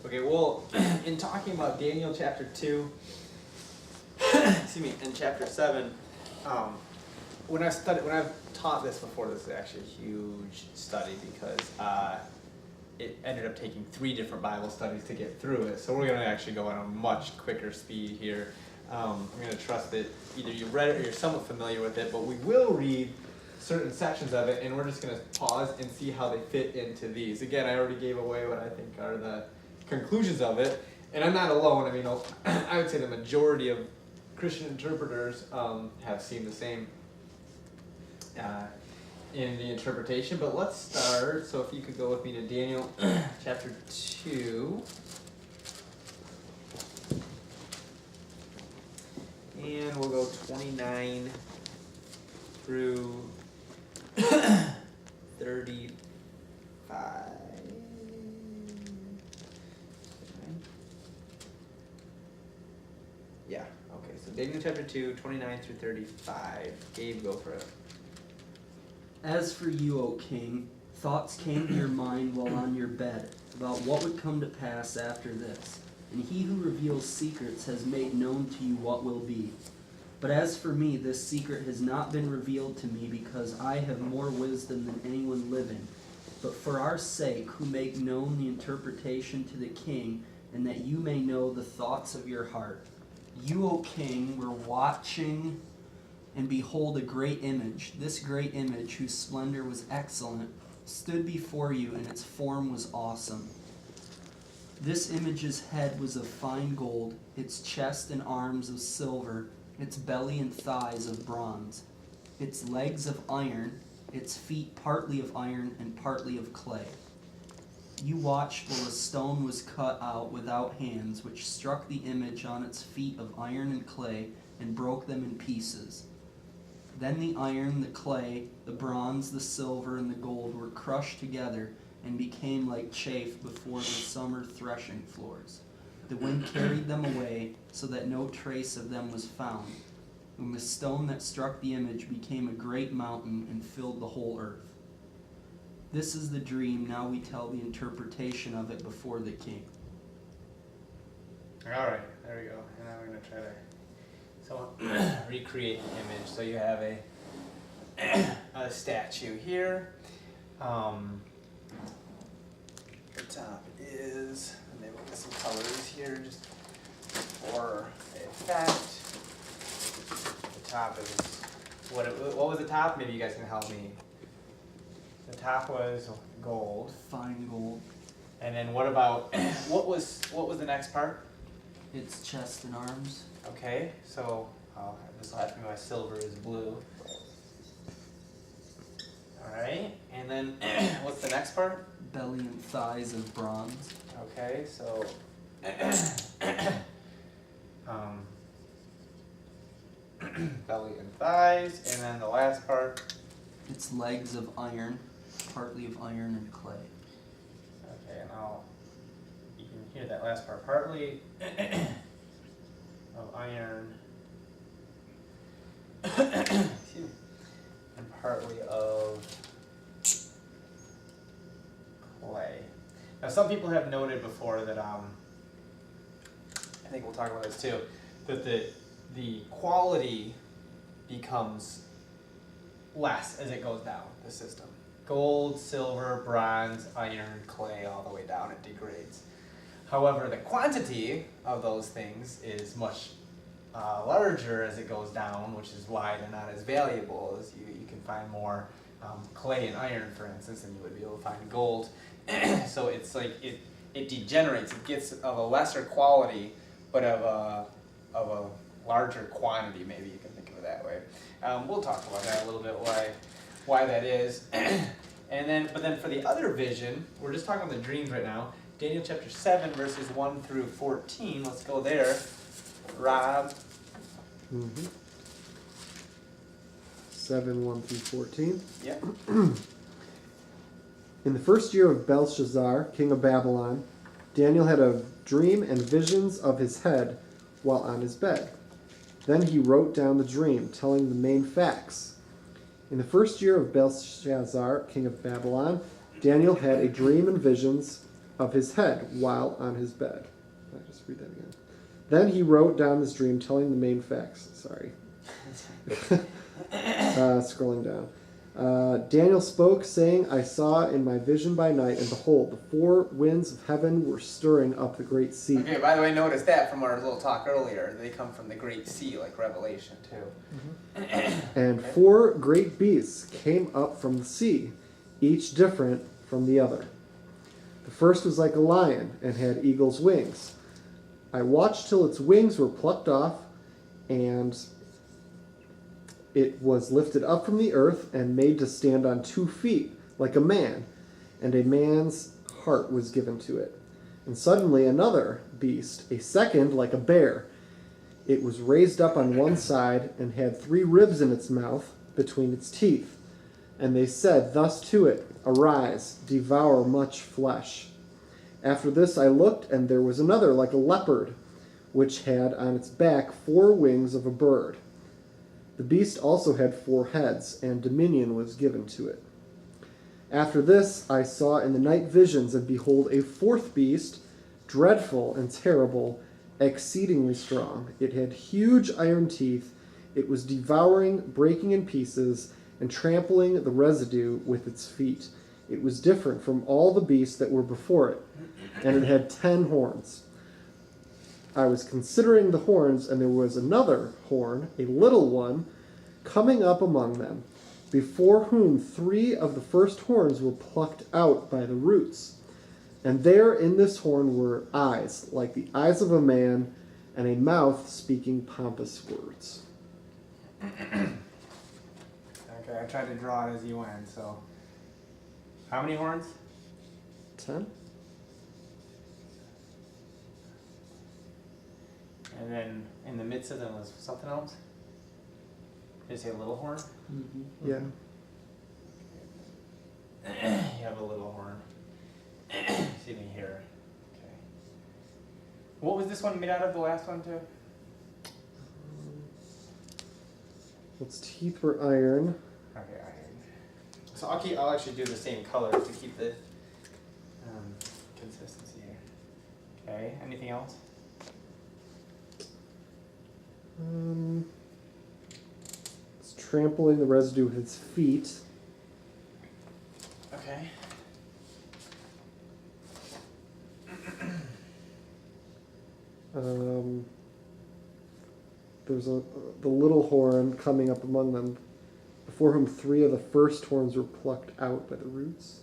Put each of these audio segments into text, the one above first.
Okay, well, in talking about Daniel chapter 2, excuse me, and chapter 7, when I've taught this before, this is actually a huge study because it ended up taking 3 different Bible studies to get through it. So we're going to actually go on a much quicker speed here. I'm going to trust that either you've read it or you're somewhat familiar with it, but we will read certain sections of it, and we're just going to pause and see how they fit into these. Again, I already gave away what I think are the conclusions of it, and I'm not alone. I mean, I would say the majority of Christian interpreters have seen the same in the interpretation, but let's start. So if you could go with me to Daniel chapter 2. And we'll go 29 through 35. Yeah, okay, so Daniel chapter 2, 29 through 35. Gabe, go for it. As for you, O king, thoughts came to your mind while on your bed about what would come to pass after this. And he who reveals secrets has made known to you what will be. But as for me, this secret has not been revealed to me because I have more wisdom than anyone living. But for our sake, who make known the interpretation to the king, and that you may know the thoughts of your heart. You, O king, were watching, and behold a great image. This great image, whose splendor was excellent, stood before you, and its form was awesome. This image's head was of fine gold, its chest and arms of silver, its belly and thighs of bronze, its legs of iron, its feet partly of iron and partly of clay. You watched while a stone was cut out without hands, which struck the image on its feet of iron and clay and broke them in pieces. Then the iron, the clay, the bronze, the silver, and the gold were crushed together and became like chaff before the summer threshing floors. The wind carried them away, so that no trace of them was found. And the stone that struck the image became a great mountain and filled the whole earth. This is the dream. Now we tell the interpretation of it before the king. All right, there we go. And now we're going to try to recreate the image. So you have a statue here. The top is, and maybe we'll get some colors here just for effect. The top is, what was the top? Maybe you guys can help me. The top was gold. Fine gold. And then what about, what was the next part? Its chest and arms. Okay, so this will have to be my silver is blue. Alright, and then what's the next part? Belly and thighs of bronze. Okay, so belly and thighs, and then the last part. Its legs of iron, partly of iron and clay. Okay, and you can hear that last part, partly of iron, excuse me, and partly of clay. Now, some people have noted before that, I think we'll talk about this too, that the quality becomes less as it goes down the system. Gold, silver, bronze, iron, clay, all the way down, it degrades. However, the quantity of those things is much larger as it goes down, which is why they're not as valuable as you can find more clay and iron, for instance, than you would be able to find gold. So it's like it degenerates. It gets of a lesser quality, but of a larger quantity. Maybe you can think of it that way. We'll talk about that a little bit, why that is. But then for the other vision, we're just talking about the dreams right now. Daniel chapter 7, verses 1 through 14. Let's go there. Rob. 7, 1 through 14. Yep. In the first year of Belshazzar, king of Babylon, Daniel had a dream and visions of his head while on his bed. Then he wrote down the dream, telling the main facts. In the first year of Belshazzar, king of Babylon, Daniel had a dream and visions of his head while on his bed. I'll just read that again. Then he wrote down this dream, telling the main facts. Sorry. Scrolling down. Daniel spoke, saying, I saw in my vision by night, and behold, the four winds of heaven were stirring up the great sea. Okay, by the way, notice that from our little talk earlier. They come from the great sea, like Revelation, too. And four great beasts came up from the sea, each different from the other. The first was like a lion and had eagle's wings. I watched till its wings were plucked off, and it was lifted up from the earth and made to stand on 2 feet, like a man, and a man's heart was given to it. And suddenly another beast, a second like a bear. It was raised up on one side and had 3 ribs in its mouth between its teeth. And they said thus to it, Arise, devour much flesh. After this I looked, and there was another like a leopard, which had on its back 4 wings of a bird. The beast also had 4 heads, and dominion was given to it. After this I saw in the night visions, and behold, a 4th beast, dreadful and terrible, exceedingly strong. It had huge iron teeth. It was devouring, breaking in pieces, and trampling the residue with its feet. It was different from all the beasts that were before it, and it had 10 horns. I was considering the horns, and there was another horn, a little one, coming up among them, before whom 3 of the first horns were plucked out by the roots. And there in this horn were eyes, like the eyes of a man, and a mouth speaking pompous words. Okay, I tried to draw it as you went, so. How many horns? 10? And then in the midst of them was something else? Did you say a little horn? Mm-hmm. Yeah. You have a little horn. See me here. Okay. What was this one made out of, the last one too? Its teeth were iron. Okay, iron. So I'll actually do the same colors to keep the consistency here. Okay, anything else? It's trampling the residue with its feet. Okay. There's the little horn coming up among them, before whom 3 of the first horns were plucked out by the roots.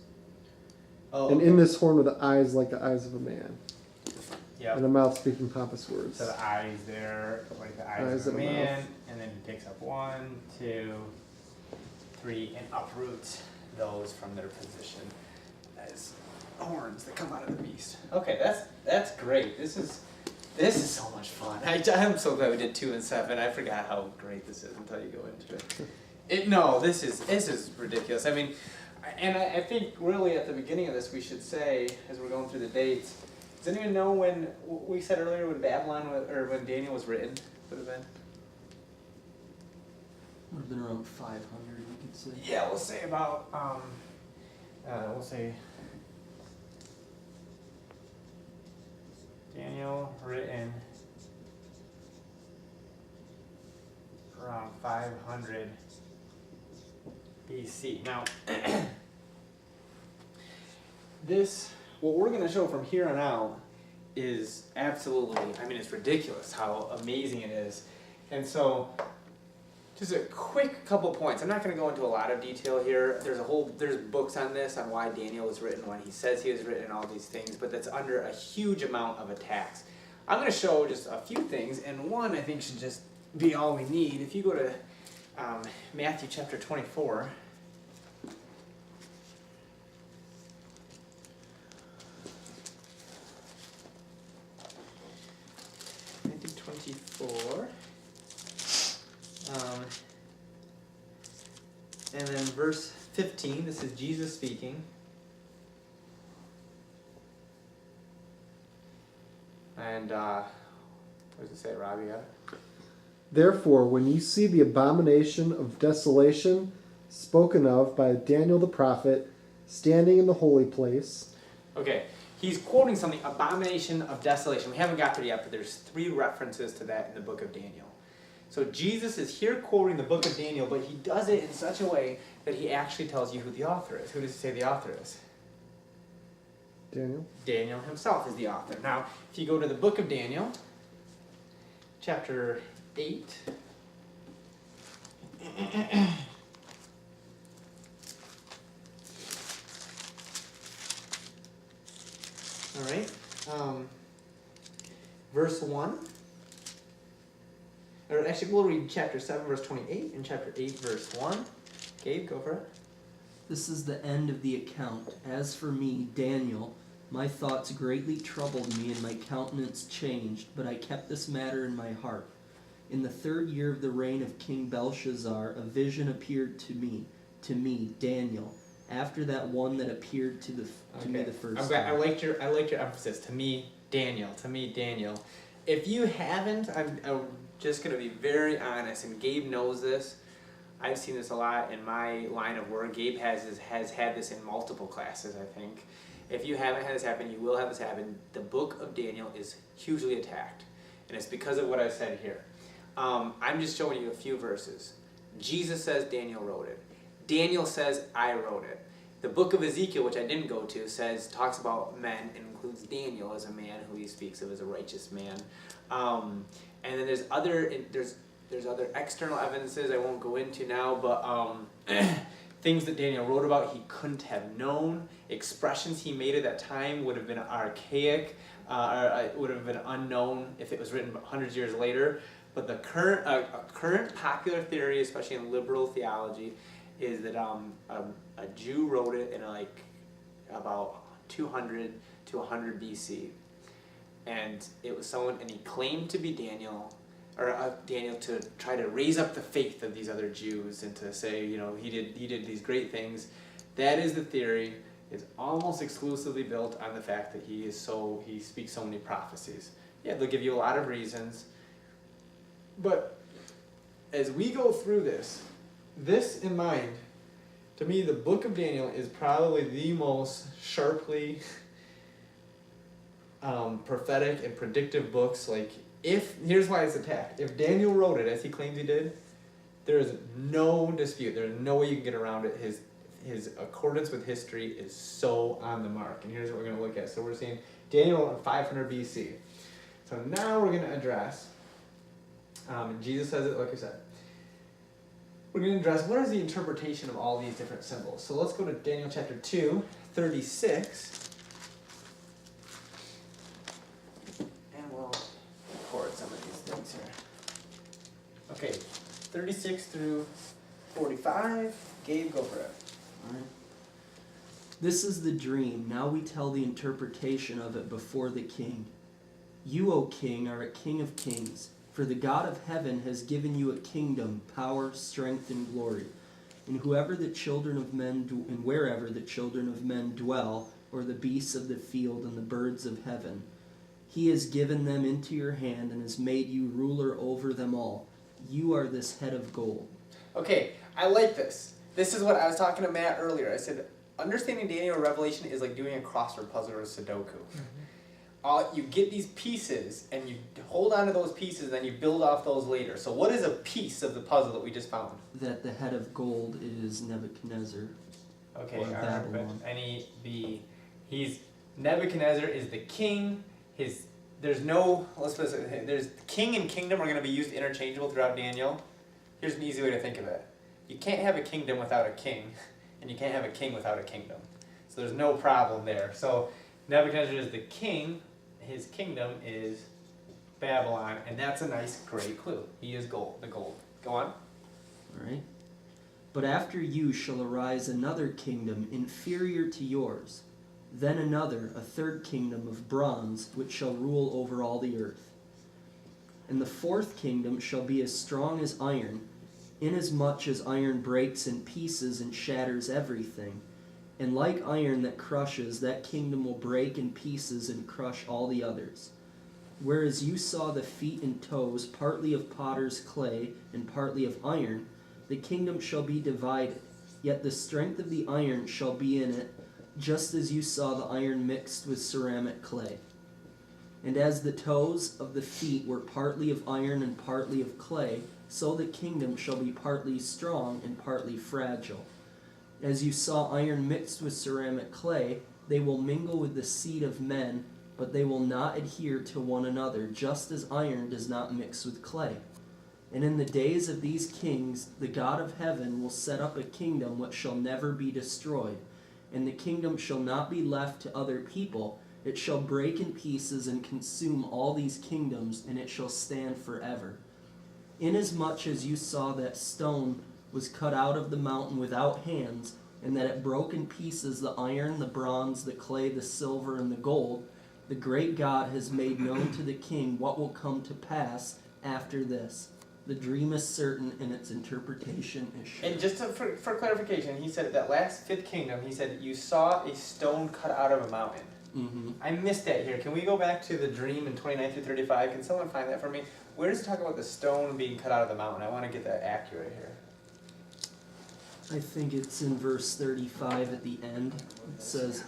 Oh, And okay. in this horn were the eyes like the eyes of a man, Yep. and a mouth speaking pompous words. So the eyes there, like the eyes Eyes of a and a man, mouth. and then he takes up 1, 2, 3, and uproots those from their position as horns that come out of the beast. Okay, that's great. This is so much fun. I'm so glad we did 2 and 7. I forgot how great this is until you go into it. This is ridiculous. I mean, and I think really at the beginning of this we should say, as we're going through the dates, does anyone know when we said earlier when Babylon was, or when Daniel was written would have been? Would have been around 500, you could say. Yeah, we'll say about we'll say Daniel written around 500 BC. Now, what we're going to show from here on out is absolutely, I mean, it's ridiculous how amazing it is. And so, just a quick couple points. I'm not going to go into a lot of detail here. There's books on this, on why Daniel was written, when he says he was written, and all these things, but that's under a huge amount of attacks. I'm going to show just a few things, and one I think should just be all we need. If you go to Matthew chapter 24. Matthew 24. And then verse 15, this is Jesus speaking. And, what does it say, Robbie? Therefore, when you see the abomination of desolation spoken of by Daniel the prophet standing in the holy place. Okay, he's quoting something, abomination of desolation. We haven't got there yet, but there's 3 references to that in the book of Daniel. So Jesus is here quoting the book of Daniel, but he does it in such a way that he actually tells you who the author is. Who does he say the author is? Daniel. Daniel himself is the author. Now, if you go to the book of Daniel, chapter 8. All right. Verse 1. Or actually, we'll read chapter 7, verse 28, and chapter 8, verse 1. Gabe, go for it. This is the end of the account. As for me, Daniel, my thoughts greatly troubled me, and my countenance changed, but I kept this matter in my heart. In the 3rd year of the reign of King Belshazzar, a vision appeared to me, Daniel, after that one that appeared to me the first time. I liked your emphasis. To me, Daniel. If you haven't, I'm just going to be very honest, and Gabe knows this. I've seen this a lot in my line of work. Gabe has had this in multiple classes, I think. If you haven't had this happen, you will have this happen. The book of Daniel is hugely attacked, and it's because of what I said here. I'm just showing you a few verses. Jesus says Daniel wrote it. Daniel says I wrote it. The book of Ezekiel, which I didn't go to, talks about men and includes Daniel as a man who he speaks of as a righteous man. And then there's other external evidences I won't go into now, but things that Daniel wrote about he couldn't have known. Expressions he made at that time would have been archaic, or would have been unknown if it was written hundreds of years later. But the current popular theory, especially in liberal theology, is that a Jew wrote it in about 200 to 100 BC, and it was someone, and he claimed to be Daniel, or Daniel, to try to raise up the faith of these other Jews and to say, he did these great things. That is the theory. It's almost exclusively built on the fact that he speaks so many prophecies. Yeah, they'll give you a lot of reasons. But as we go through this in mind, to me, the book of Daniel is probably the most sharply prophetic and predictive books. Here's why it's attacked. If Daniel wrote it as he claims he did, there is no dispute. There is no way you can get around it. His accordance with history is so on the mark. And here's what we're going to look at. So we're seeing Daniel in 500 BC. So now we're going to address, and Jesus says it like I said, we're going to address what is the interpretation of all these different symbols. So let's go to Daniel chapter 2, 36. And we'll record some of these things here. Okay, 36 through 45. Gabe, go for it. All right. This is the dream. Now we tell the interpretation of it before the king. You, O king, are a king of kings. For the God of heaven has given you a kingdom, power, strength, and glory. And wherever the children of men dwell, or the beasts of the field and the birds of heaven, he has given them into your hand and has made you ruler over them all. You are this head of gold. Okay, I like this. This is what I was talking to Matt earlier. I said, understanding Daniel Revelation is like doing a crossword puzzle or a Sudoku. You get these pieces, and you hold on to those pieces, and then you build off those later. So what is a piece of the puzzle that we just found? That the head of gold is Nebuchadnezzar. Okay, or Babylon. Nebuchadnezzar is the king. There's king and kingdom are going to be used interchangeable throughout Daniel. Here's an easy way to think of it. You can't have a kingdom without a king, and you can't have a king without a kingdom. So there's no problem there. So Nebuchadnezzar is the king. His kingdom is Babylon, and that's a nice, great clue. He is gold, the gold. Go on. All right. But after you shall arise another kingdom inferior to yours, then another, a third kingdom of bronze, which shall rule over all the earth. And the fourth kingdom shall be as strong as iron, inasmuch as iron breaks in pieces and shatters everything. And like iron that crushes, that kingdom will break in pieces and crush all the others. Whereas you saw the feet and toes, partly of potter's clay and partly of iron, the kingdom shall be divided. Yet the strength of the iron shall be in it, just as you saw the iron mixed with ceramic clay. And as the toes of the feet were partly of iron and partly of clay, so the kingdom shall be partly strong and partly fragile. As you saw iron mixed with ceramic clay, they will mingle with the seed of men, but they will not adhere to one another, just as iron does not mix with clay. And in the days of these kings, the God of heaven will set up a kingdom which shall never be destroyed, and the kingdom shall not be left to other people. It shall break in pieces and consume all these kingdoms, and it shall stand forever. Inasmuch as you saw that stone was cut out of the mountain without hands, and that it broke in pieces the iron, the bronze, the clay, the silver, and the gold, the great God has made known to the king what will come to pass after this. The dream is certain, and its interpretation is sure. And just for clarification, he said that last fifth kingdom, he said, you saw a stone cut out of a mountain. Mm-hmm. I missed that here. Can we go back to the dream in 29 through 35? Can someone find that for me? Where does it talk about the stone being cut out of the mountain? I want to get that accurate here. I think it's in verse 35 at the end. It says,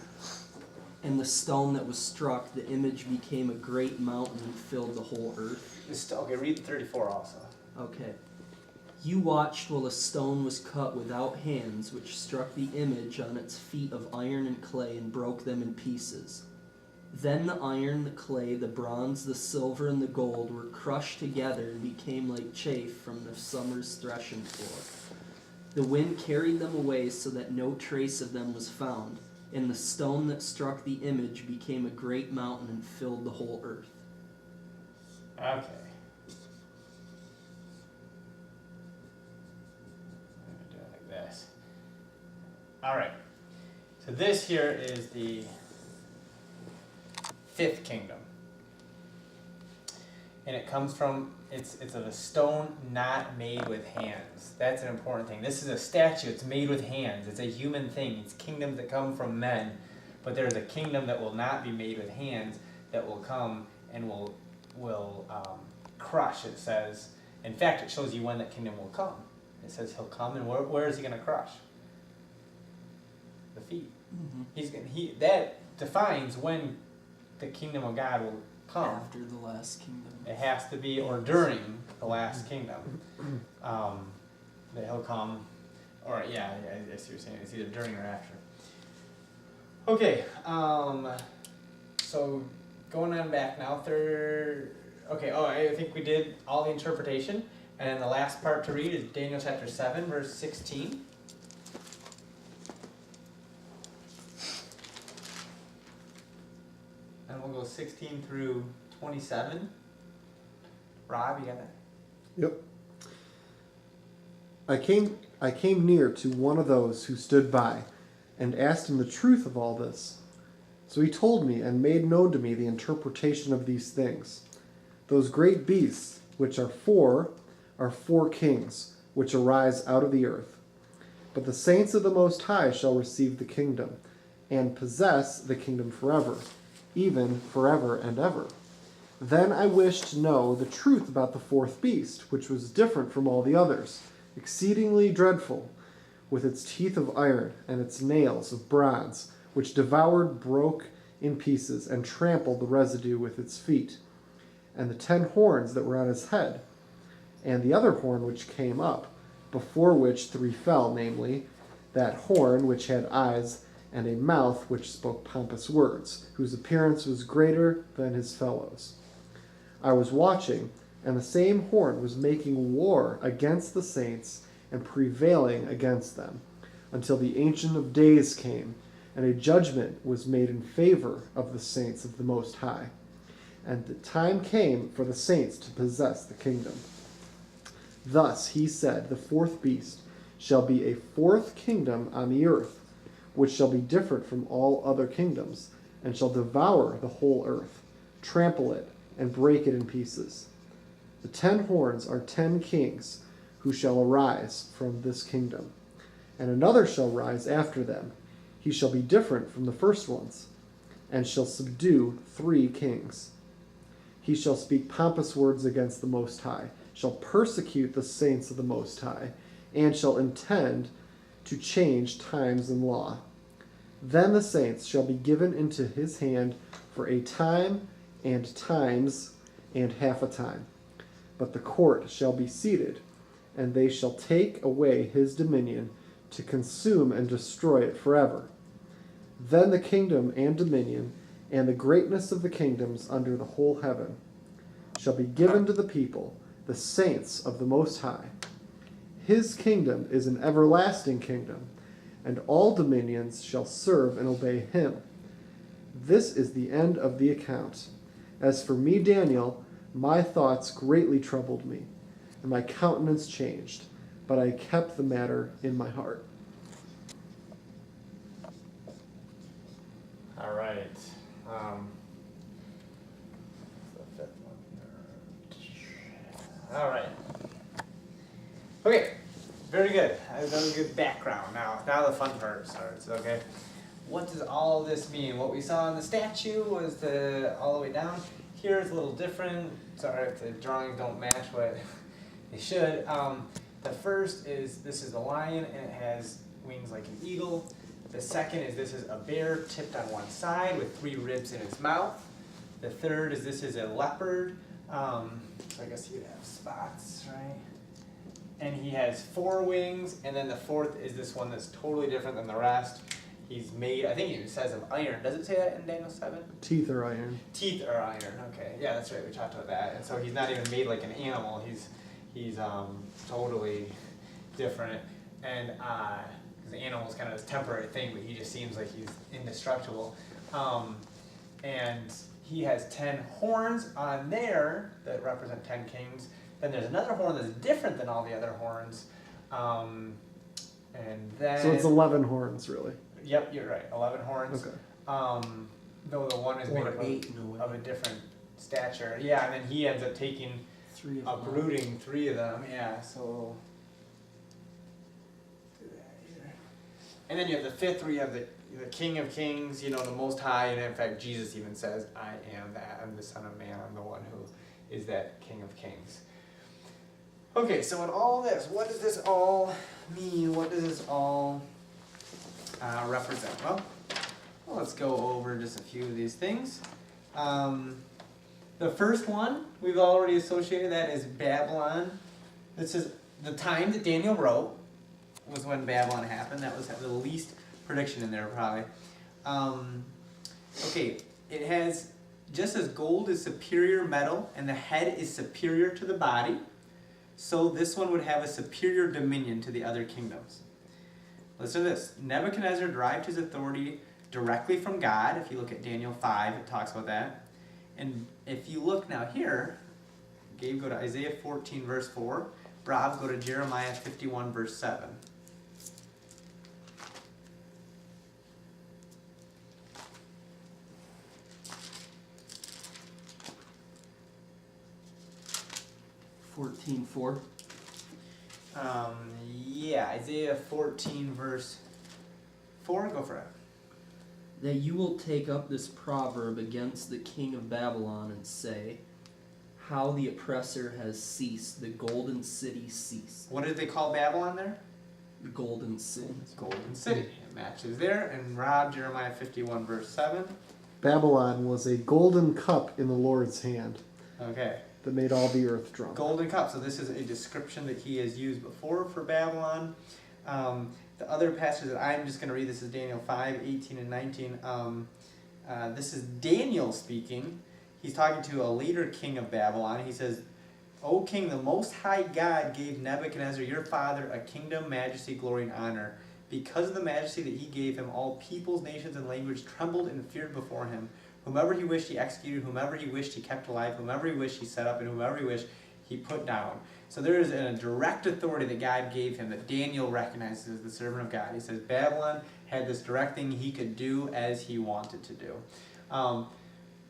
and the stone that was struck, the image became a great mountain and filled the whole earth. Okay, read 34 also. Okay. You watched while a stone was cut without hands, which struck the image on its feet of iron and clay and broke them in pieces. Then the iron, the clay, the bronze, the silver, and the gold were crushed together and became like chaff from the summer's threshing floor. The wind carried them away so that no trace of them was found, and the stone that struck the image became a great mountain and filled the whole earth. Okay. This. All right. So this here is the fifth kingdom, and it comes from it's of a stone not made with hands. That's an important thing. This is a statue. It's made with hands. It's a human thing. It's kingdoms that come from men, but there's a kingdom that will not be made with hands that will come and will crush. It says. In fact, it shows you when that kingdom will come. It says he'll come, and where is he going to crush? The feet. Mm-hmm. That defines when the kingdom of God will come. After the last kingdom. It has to be, or during the last kingdom, that he'll come. Or yeah, I see what you're saying. It's either during or after. Okay. So going on back now. Okay. Oh, I think we did all the interpretation. And then the last part to read is Daniel chapter 7, verse 16. And we'll go 16 through 27. Rob, you got that? Yep. I came near to one of those who stood by, and asked him the truth of all this. So he told me and made known to me the interpretation of these things. Those great beasts, which are four kings, which arise out of the earth. But the saints of the Most High shall receive the kingdom, and possess the kingdom forever, even forever and ever. Then I wished to know the truth about the fourth beast, which was different from all the others, exceedingly dreadful, with its teeth of iron and its nails of bronze, which devoured, broke in pieces, and trampled the residue with its feet, and the 10 horns that were on his head, and the other horn which came up, before which 3 fell, namely, that horn which had eyes and a mouth which spoke pompous words, whose appearance was greater than his fellows. I was watching, and the same horn was making war against the saints and prevailing against them, until the Ancient of Days came, and a judgment was made in favor of the saints of the Most High. And the time came for the saints to possess the kingdom. Thus he said, the fourth beast shall be a fourth kingdom on the earth, which shall be different from all other kingdoms, and shall devour the whole earth, trample it, and break it in pieces. The 10 horns are 10 kings, who shall arise from this kingdom. And another shall rise after them. He shall be different from the first ones, and shall subdue 3 kings. He shall speak pompous words against the Most High, shall persecute the saints of the Most High, and shall intend to change times and law. Then the saints shall be given into his hand for a time and times and half a time. But the court shall be seated, and they shall take away his dominion to consume and destroy it forever. Then the kingdom and dominion and the greatness of the kingdoms under the whole heaven shall be given to the people, the saints of the Most High. His kingdom is an everlasting kingdom, and all dominions shall serve and obey him. This is the end of the account. As for me, Daniel, my thoughts greatly troubled me, and my countenance changed, but I kept the matter in my heart. All right. The fifth one. All right. Okay. Very good. That was a good background. Now the fun part starts. Okay. What does all this mean? What we saw in the statue was all the way down. Here it's a little different. Sorry if the drawings don't match what they should. The first is this is a lion and it has wings like an eagle. The second is this is a bear tipped on one side with 3 ribs in its mouth. The third is this is a leopard. So I guess he would have spots, right? And he has 4 wings. And then the fourth is this one that's totally different than the rest. He's made, I think it even says of iron. Does it say that in Daniel 7? Teeth are iron. Teeth are iron. Okay, yeah, that's right. We talked about that. And so he's not even made like an animal. He's totally different. And because the animal is kind of this temporary thing, but he just seems like he's indestructible. And he has 10 horns on there that represent 10 kings. Then there's another horn that's different than all the other horns. And then So it's 11 horns, really. Yep, you're right. 11 horns. Okay. Though the one is made Or up 8 in a way. of a different stature. Yeah, and then he ends up taking 3 of them. uprooting 3 of them. Yeah, so do that here. And then you have the fifth where you have the King of Kings, the Most High, and in fact Jesus even says, I am that. I'm the Son of Man. I'm the one who is that King of Kings. Okay, so in all this, what does this all mean? What does this all represent? Well, let's go over just a few of these things. The first one we've already associated, that is Babylon. This is the time that Daniel wrote was when Babylon happened. That was the least prediction in there probably. Okay, it has, just as gold is superior metal and the head is superior to the body, so this one would have a superior dominion to the other kingdoms. Listen to this. Nebuchadnezzar derived his authority directly from God. If you look at Daniel 5, it talks about that. And if you look now here, Gabe, go to Isaiah 14, verse 4. Rob, go to Jeremiah 51, verse 7. (14:4). Yeah, Isaiah 14, verse 4. Go for it. That you will take up this proverb against the king of Babylon and say, how the oppressor has ceased, the golden city ceased. What did they call Babylon there? The golden city. Golden City. It matches there. And Rob, Jeremiah 51, verse 7. Babylon was a golden cup in the Lord's hand Okay. that made all the earth drunk. Golden cup. So this is a description that he has used before for Babylon. The other passage that I'm just going to read, this is Daniel 5, 18 and 19. This is Daniel speaking. He's talking to a later king of Babylon. He says, O king, the most high God gave Nebuchadnezzar, your father, a kingdom, majesty, glory, and honor. Because of the majesty that he gave him, all peoples, nations, and languages trembled and feared before him. Whomever he wished, he executed. Whomever he wished, he kept alive. Whomever he wished, he set up. And whomever he wished, he put down. So there is a direct authority that God gave him that Daniel recognizes as the servant of God. He says Babylon had this direct thing he could do as he wanted to do.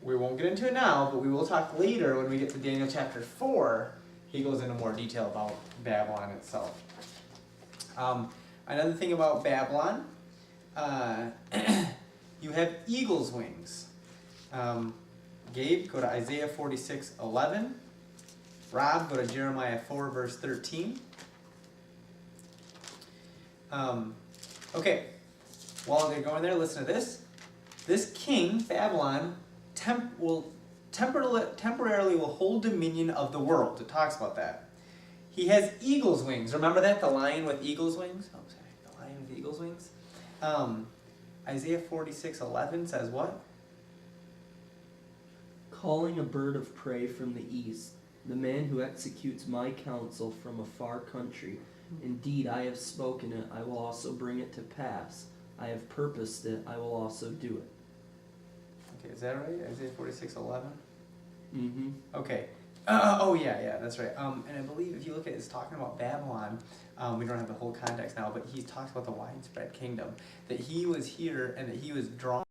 We won't get into it now, but we will talk later when we get to Daniel chapter 4. He goes into more detail about Babylon itself. Another thing about Babylon, you have eagle's wings. Gabe, go to Isaiah 46, 11. Rob, go to Jeremiah 4, verse 13. Okay, while they're going there, listen to this. This king, Babylon, temporarily will hold dominion of the world. It talks about that. He has eagle's wings. Remember that? The lion with eagle's wings? Oh, sorry. The lion with eagle's wings. Isaiah 46:11 says what? Calling a bird of prey from the east, the man who executes my counsel from a far country. Indeed, I have spoken it, I will also bring it to pass. I have purposed it, I will also do it. Okay, is that right? Isaiah 46:11? Mm-hmm. Okay. Yeah, that's right. And I believe if you look at it, it's talking about Babylon. We don't have the whole context now, but he talks about the widespread kingdom. That he was here and that he was drawn